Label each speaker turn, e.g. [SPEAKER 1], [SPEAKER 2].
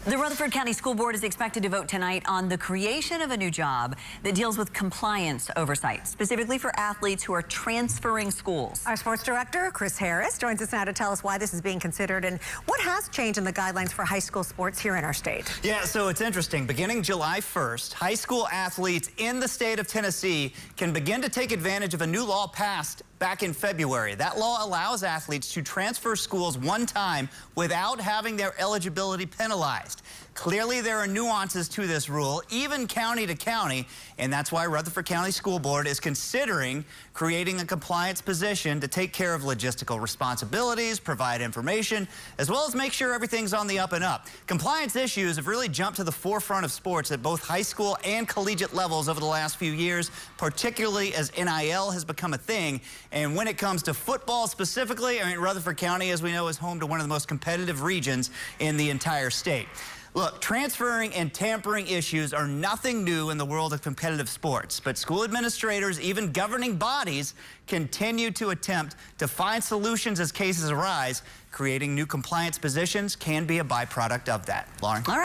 [SPEAKER 1] The Rutherford County School Board is expected to vote tonight on the creation of a new job that deals with compliance oversight, specifically for athletes who are transferring schools.
[SPEAKER 2] Our sports director, Chris Harris, joins us now to tell us why this is being considered and what has changed in the guidelines for high school sports here in our state.
[SPEAKER 3] Yeah, so it's interesting. Beginning July 1st, high school athletes in the state of Tennessee can begin to take advantage of a new law passed back in February. That law allows athletes to transfer schools one time without having their eligibility penalized. Clearly, there are nuances to this rule, even county to county, and that's why Rutherford County School Board is considering creating a compliance position to take care of logistical responsibilities, provide information, as well as make sure everything's on the up and up. Compliance issues have really jumped to the forefront of sports at both high school and collegiate levels over the last few years, particularly as NIL has become a thing. And when it comes to football specifically, I mean, Rutherford County, as we know, is home to one of the most competitive regions in the entire state. Look, transferring and tampering issues are nothing new in the world of competitive sports, but school administrators, even governing bodies, continue to attempt to find solutions as cases arise. Creating new compliance positions can be a byproduct of that. Lauren?
[SPEAKER 1] All right.